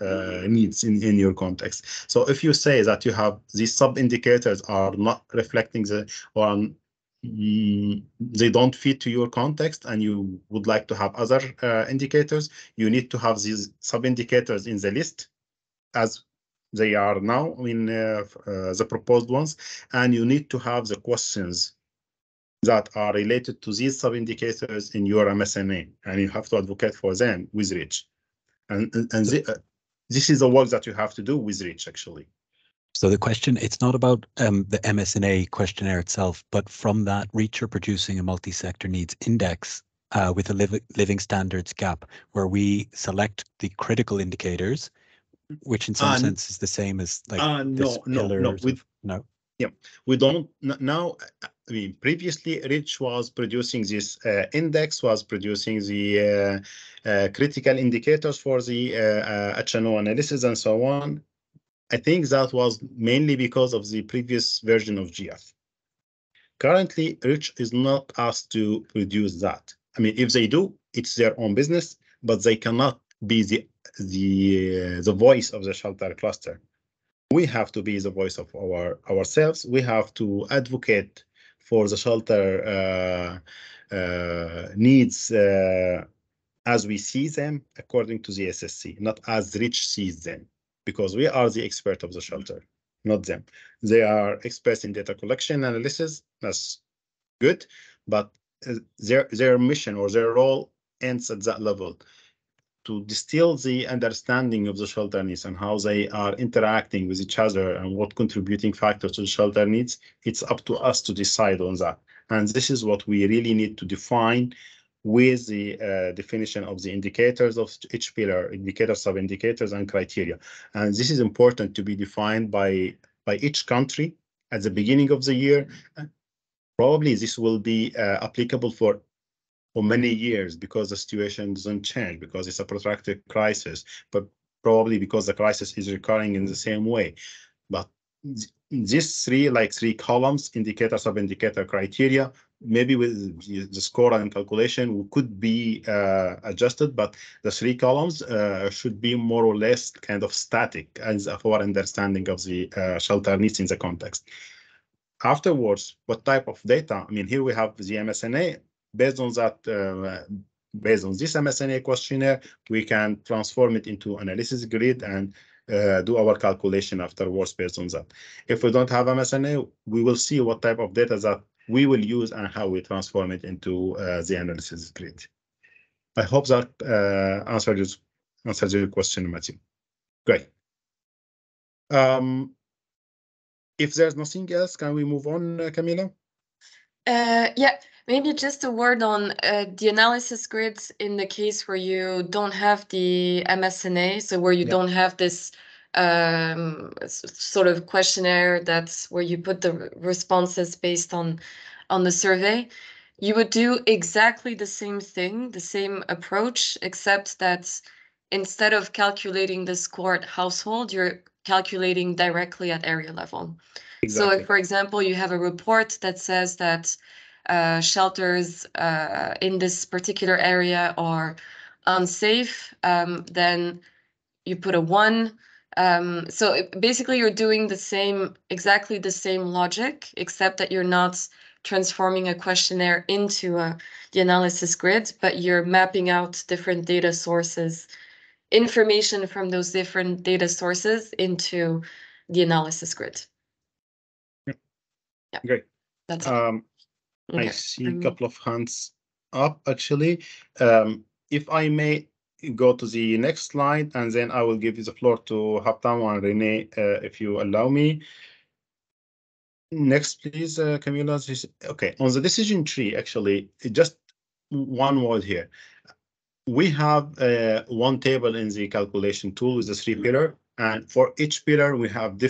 needs in your context. So if you say that you have these sub-indicators are not reflecting they don't fit to your context and you would like to have other indicators, you need to have these sub-indicators in the list as they are now in the proposed ones, and you need to have the questions that are related to these sub-indicators in your MSNA, and you have to advocate for them with Reach. And this is the work that you have to do with Reach, actually. So the question, it's not about the MSNA questionnaire itself, but from that, Reach are producing a multi-sector needs index with a living standards gap, where we select the critical indicators, which in some sense is the same as like no. Yeah, we don't now. I mean, previously, Rich was producing this index, was producing the critical indicators for the HNO analysis and so on. I think that was mainly because of the previous version of GF. Currently, Rich is not asked to produce that. I mean, if they do, it's their own business, but they cannot be the voice of the shelter cluster. We have to be the voice of ourselves. We have to advocate for the shelter needs as we see them according to the SSC, not as Rich sees them, because we are the expert of the shelter, not them. They are experts in data collection analysis. That's good, but their mission or their role ends at that level. To distill the understanding of the shelter needs and how they are interacting with each other and what contributing factors to the shelter needs, it's up to us to decide on that. And this is what we really need to define with the definition of the indicators of each pillar, indicators, sub-indicators, and criteria. And this is important to be defined by each country at the beginning of the year. Probably this will be applicable for many years, because the situation doesn't change, because it's a protracted crisis, but probably because the crisis is recurring in the same way. But these three columns, indicator, sub-indicator, criteria, maybe with the score and calculation could be adjusted, but the three columns should be more or less kind of static as for understanding of the shelter needs in the context. Afterwards, what type of data? I mean, here we have the MSNA. Based on that, based on this MSNA questionnaire, we can transform it into analysis grid and do our calculation afterwards based on that. If we don't have MSNA, we will see what type of data that we will use and how we transform it into the analysis grid. I hope that answers your question, Matthew. Great. If there's nothing else, can we move on, Camila? Yeah. Maybe just a word on the analysis grids in the case where you don't have the MSNA, so where you don't have this sort of questionnaire that's where you put the responses based on the survey. You would do exactly the same thing, the same approach, except that instead of calculating the score at household, you're calculating directly at area level. Exactly. So if, for example, you have a report that says that shelters in this particular area are unsafe, then you put a 1. So basically you're doing exactly the same logic, except that you're not transforming a questionnaire into the analysis grid, but you're mapping out different data sources, information from those different data sources into the analysis grid. Yeah. Great. That's it. I see a couple of hands up, actually. If I may go to the next slide, and then I will give you the floor to Haptam and Renee, if you allow me. Next, please, Camila. Okay, on the decision tree, actually, just one word here. We have one table in the calculation tool with the 3 pillar, and for each pillar we have the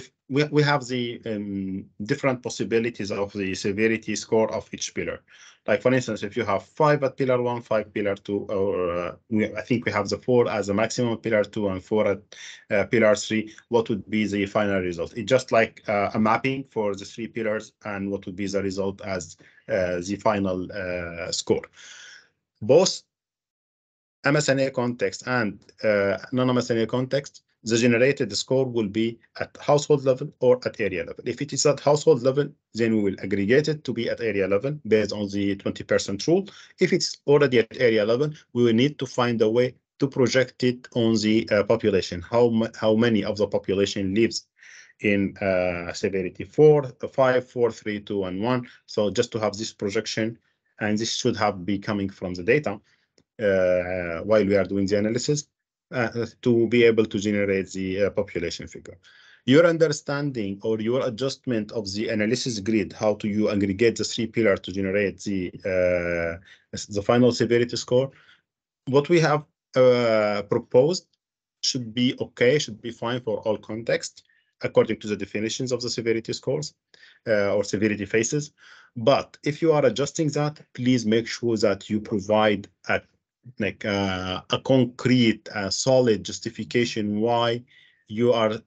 different possibilities of the severity score of each pillar. Like, for instance, if you have 5 at pillar 1, 5 pillar 2, or I think we have the 4 as a maximum pillar 2 and 4 at pillar 3, what would be the final result? It's just like a mapping for the 3 pillars, and what would be the result as the final score. Both MSNA context and non-MSNA context, the generated score will be at household level or at area level. If it is at household level, then we will aggregate it to be at area level based on the 20% rule. If it's already at area level, we will need to find a way to project it on the population. How many of the population lives in severity 4, 5, 4, 3, 2, and 1. So just to have this projection, and this should be coming from the data while we are doing the analysis, to be able to generate the population figure. your understanding or your adjustment of the analysis grid, how do you aggregate the 3 pillars to generate the final severity score, what we have proposed should be okay, should be fine for all context, according to the definitions of the severity scores or severity phases. But if you are adjusting that, please make sure that you provide a concrete, solid justification why you are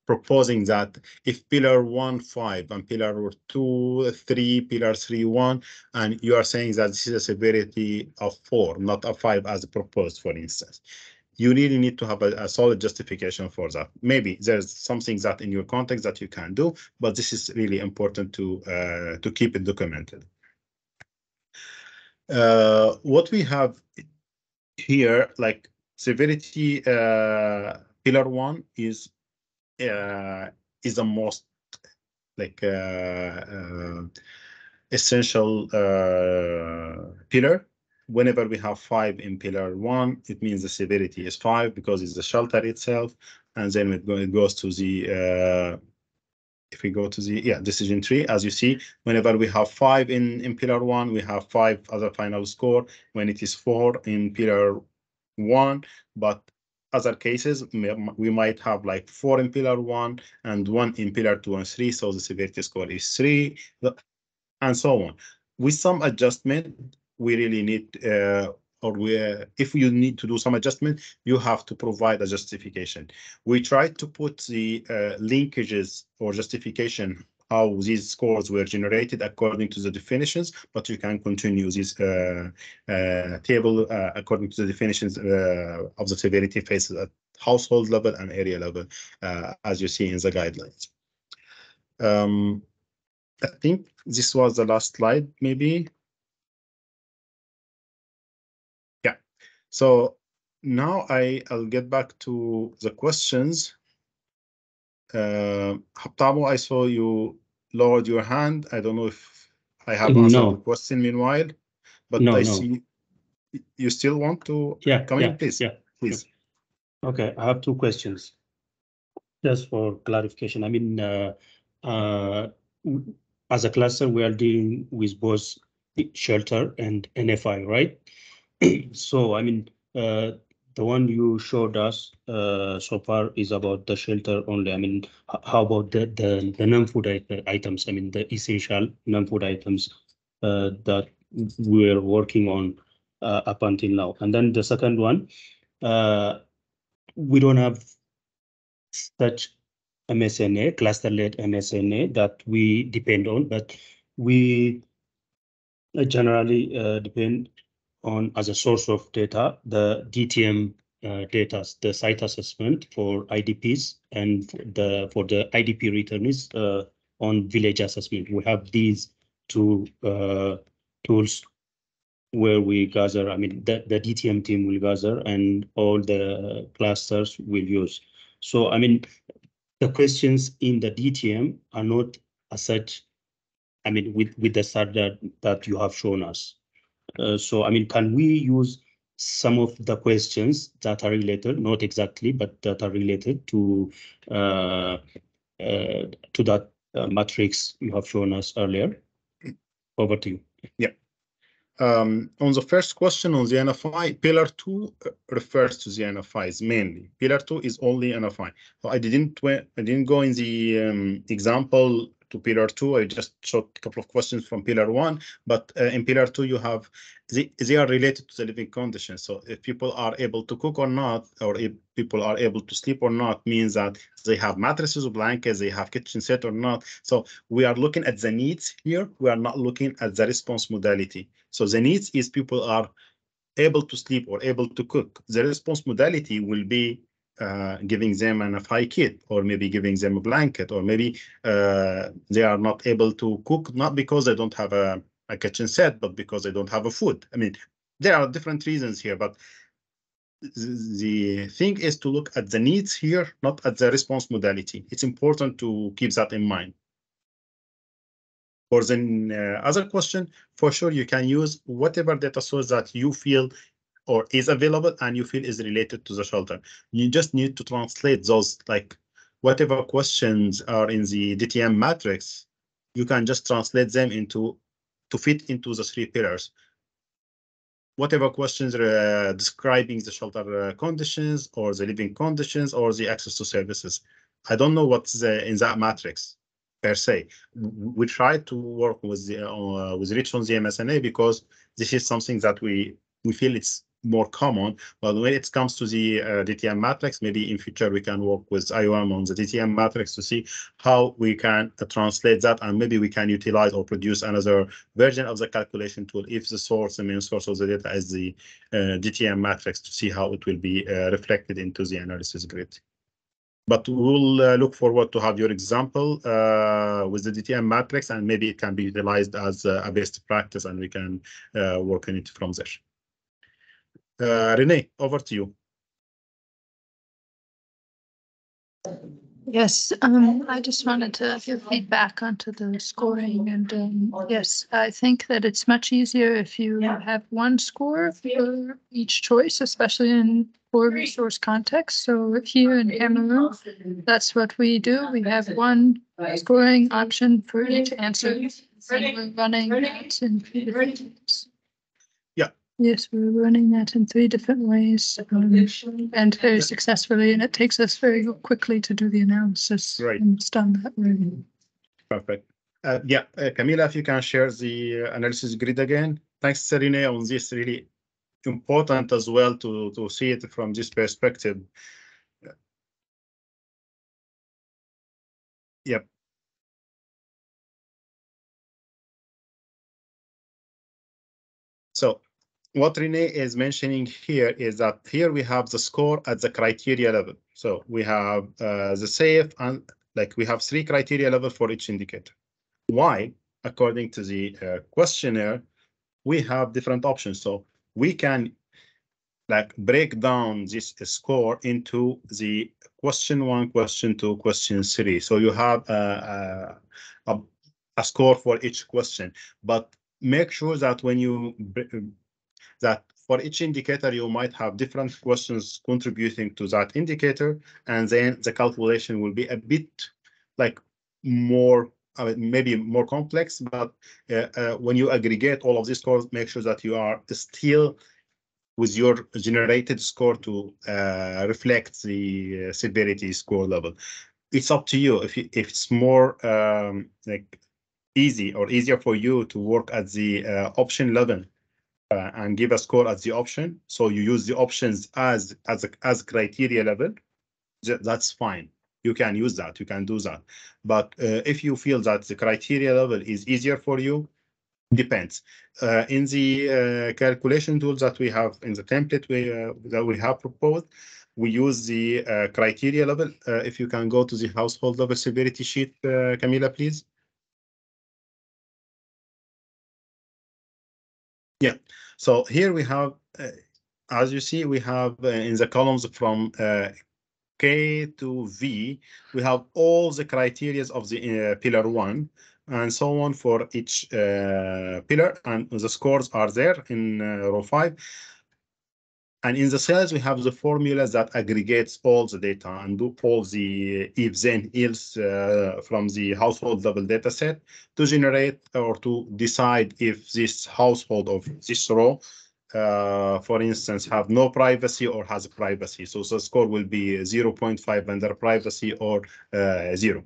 proposing that if pillar 1, 5 and pillar 2, 3, pillar 3, 1, and you are saying that this is a severity of 4, not a 5 as proposed, for instance. You really need to have a solid justification for that. Maybe there's something that in your context that you can do, but this is really important to keep it documented. What we have here, like severity pillar 1 is the most essential pillar. Whenever we have 5 in pillar 1, it means the severity is 5 because it's the shelter itself, and then it goes to the if we go to the decision tree, as you see, whenever we have 5 in pillar 1, we have 5 as a final score. When it is 4 in pillar 1, but other cases we might have like 4 in pillar 1 and 1 in pillar 2 and 3, so the severity score is 3, and so on. With some adjustment, we really need if you need to do some adjustment, you have to provide a justification. We tried to put the linkages or justification how these scores were generated according to the definitions, but you can continue this table according to the definitions of the severity phases at household level and area level, as you see in the guidelines. I think this was the last slide, maybe. Yeah. So now I'll get back to the questions. Habtabo, I saw you lowered your hand. I don't know if I have answered the question meanwhile, but I see you still want to come in, please. Please. Okay, I have 2 questions. Just for clarification, I mean, as a cluster, we are dealing with both shelter and NFI, right? So, I mean, the one you showed us so far is about the shelter only. I mean, how about the non-food items? I mean, the essential non-food items that we're working on up until now. And then the second one, we don't have such MSNA, cluster-led MSNA that we depend on, but we generally depend on, as a source of data, the DTM data, the site assessment for IDPs, and for the IDP returnees on village assessment. We have these 2 tools where we gather, I mean, the DTM team will gather and all the clusters will use. So, I mean, the questions in the DTM are not as such, I mean, with the standard that you have shown us. So, I mean, can we use some of the questions that are related, not exactly, but that are related to that matrix you have shown us earlier? Over to you. Yeah. On the first question on the NFI, pillar 2 refers to the NFIs mainly. Pillar 2 is only NFI. So I didn't go in the example to pillar 2. I just showed a couple of questions from pillar 1, but in pillar 2 you have they are related to the living conditions. So if people are able to cook or not, or if people are able to sleep or not, means that they have mattresses or blankets, they have kitchen set or not. So we are looking at the needs here. We are not looking at the response modality. So the needs is people are able to sleep or able to cook. The response modality will be giving them an NFI kit, or maybe giving them a blanket, or maybe they are not able to cook, not because they don't have a kitchen set, but because they don't have a food. I mean, there are different reasons here, but the thing is to look at the needs here, not at the response modality. It's important to keep that in mind. For the other question, for sure, you can use whatever data source that you feel or is available and you feel is related to the shelter. You just need to translate those like whatever questions are in the DTM matrix, you can just translate them to fit into the 3 pillars. Whatever questions are describing the shelter conditions or the living conditions or the access to services. I don't know what's in that matrix per se. We try to work with rich on the MSNA because this is something that we feel it's more common. But when it comes to the DTM matrix, maybe in future we can work with IOM on the DTM matrix to see how we can translate that, and maybe we can utilize or produce another version of the calculation tool if the main source of the data is the DTM matrix, to see how it will be reflected into the analysis grid. But we'll look forward to have your example with the DTM matrix, and maybe it can be utilized as a best practice, and we can work on it from there. Renee, over to you. Yes, I just wanted to give feedback onto the scoring, and yes, I think that it's much easier if you have one score for each choice, especially in poor resource context. So here in Cameroon, that's what we do. We have one scoring option for each answer, and we're running that in 3 different ways. Yeah. Yes, we're running that in 3 different ways, and very successfully, and it takes us very quickly to do the analysis. Right. And it's done that way. Perfect. Yeah, Camila, if you can share the analysis grid again. Thanks, Serena, on this. Really important as well to see it from this perspective. Yep. So what Renee is mentioning here is that here we have the score at the criteria level. So we have the safe, and like we have 3 criteria level for each indicator. Why? According to the questionnaire, we have different options. So we can like break down this score into the question 1, question 2, question 3. So you have a score for each question, but make sure that when you that for each indicator, you might have different questions contributing to that indicator, and then the calculation will be a bit like more, maybe more complex. But when you aggregate all of these scores, make sure that you are still with your generated score to reflect the severity score level. It's up to you. If it's more like easier for you to work at the option level and give a score at the option, so you use the options as criteria level, that's fine. You can use that. You can do that. But if you feel that the criteria level is easier for you, depends. In the calculation tools that we have in the template that we have proposed, we use the criteria level. If you can go to the household level severity sheet, Camila, please. Yeah. So here we have, as you see, we have in the columns from K to V, we have all the criteria of the pillar 1, and so on for each pillar, and the scores are there in row 5. And in the cells, we have the formulas that aggregates all the data and do all the if then else from the household level data set to generate or to decide if this household of this row, for instance, have no privacy or has privacy. So the score will be 0.5 under privacy or 0.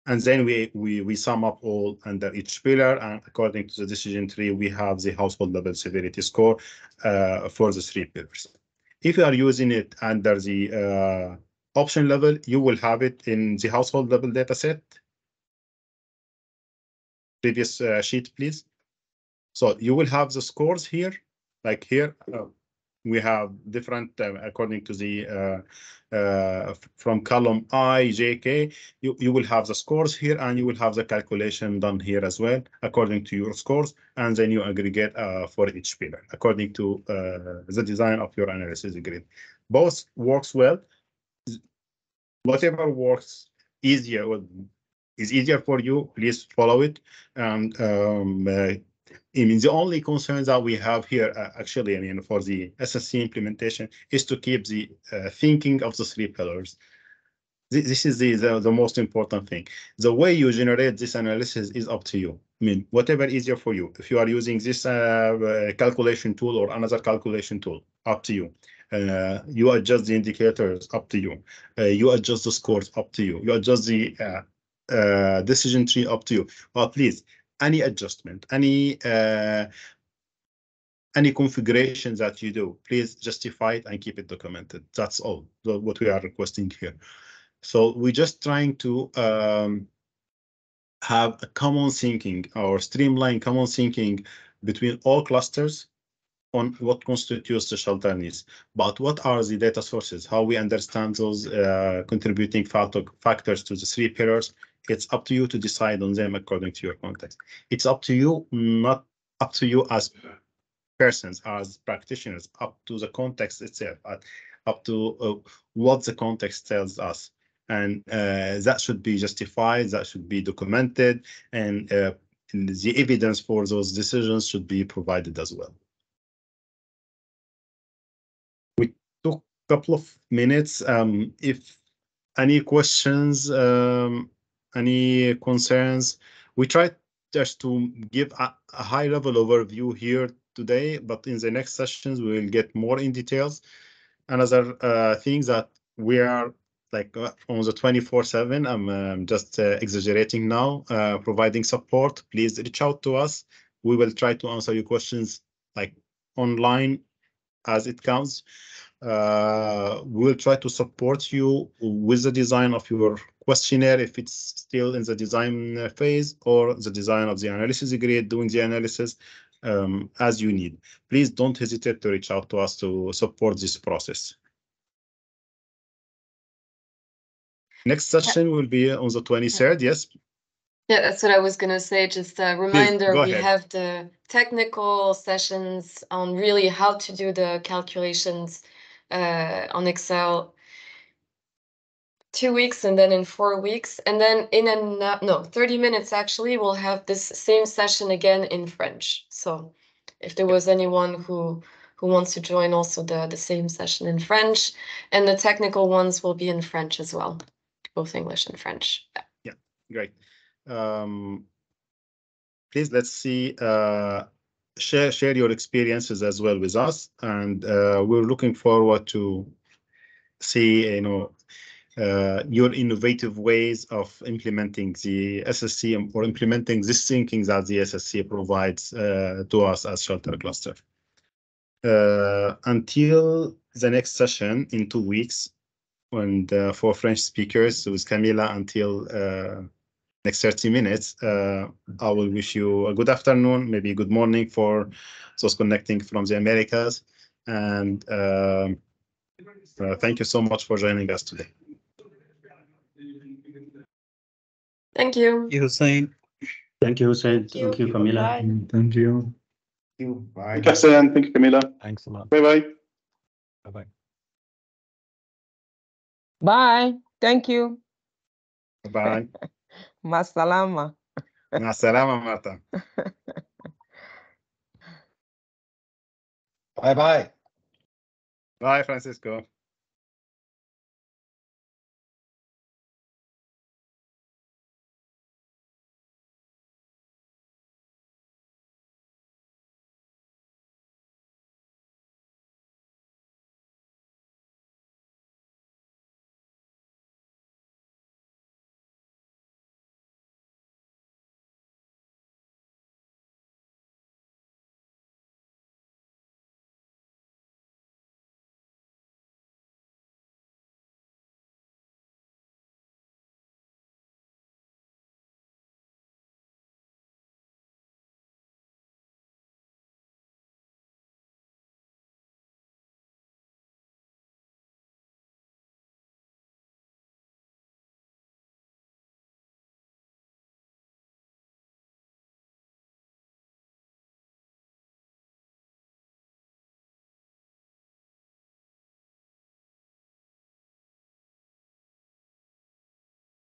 And then we sum up all under each pillar, and according to the decision tree, we have the household level severity score for the 3 pillars. If you are using it under the option level, you will have it in the household level data set. Previous sheet, please. So you will have the scores here, like here. We have different according to the from column I, J, K, you will have the scores here, and you will have the calculation done here as well according to your scores, and then you aggregate for each pillar according to the design of your analysis grid. Both works well. Whatever works easier or is easier for you, please follow it. And I mean, the only concern that we have here, actually, I mean, for the SSC implementation, is to keep the thinking of the 3 pillars. This is the most important thing. The way you generate this analysis is up to you. I mean, whatever is easier for you. If you are using this calculation tool or another calculation tool, up to you. You adjust the indicators, up to you. You adjust the scores, up to you. You adjust the decision tree, up to you. But please, any adjustment, any configuration that you do, please justify it and keep it documented. That's all what we are requesting here. So we're just trying to have a common thinking or streamline common thinking between all clusters on what constitutes the shelter needs, but what are the data sources, how we understand those contributing factors to the 3 pillars. It's up to you to decide on them according to your context. It's up to you, not up to you as persons, as practitioners, up to the context itself, up to what the context tells us. And that should be justified, that should be documented, and the evidence for those decisions should be provided as well. We took a couple of minutes. If any questions, any concerns, we tried just to give a high-level overview here today, but in the next sessions, we will get more in details. Another thing that we are like on the 24/7, I'm just exaggerating now, providing support. Please reach out to us. We will try to answer your questions like online as it comes. We'll try to support you with the design of your questionnaire if it's still in the design phase, or the design of the analysis grid, doing the analysis as you need. Please don't hesitate to reach out to us to support this process. Next session will be on the 23rd, yes? Yeah, that's what I was going to say. Just a reminder, we have the technical sessions on really how to do the calculations on Excel 2 weeks, and then in 4 weeks. And then in 30 minutes, actually, we'll have this same session again in French. So if there was anyone who wants to join also the same session in French, and the technical ones will be in French as well. Both English and French. Yeah, great. Please, let's see, share your experiences as well with us, and we're looking forward to see, your innovative ways of implementing the SSC or implementing this thinking that the SSC provides to us as shelter cluster. Until the next session in 2 weeks, and for French speakers with Camila until next 30 minutes, I will wish you a good afternoon, maybe good morning for those connecting from the Americas. And thank you so much for joining us today. Thank you. Thank you, Hussein. Thank you, Hussein. Thank you, Camila. Thank you. Bye. Thank you, Hussein. Thank you, Camila. Thanks a lot. Bye-bye. Bye-bye. Bye. Thank you. Bye. Masalama. Masalama, Marta. Bye-bye. Bye, Francisco.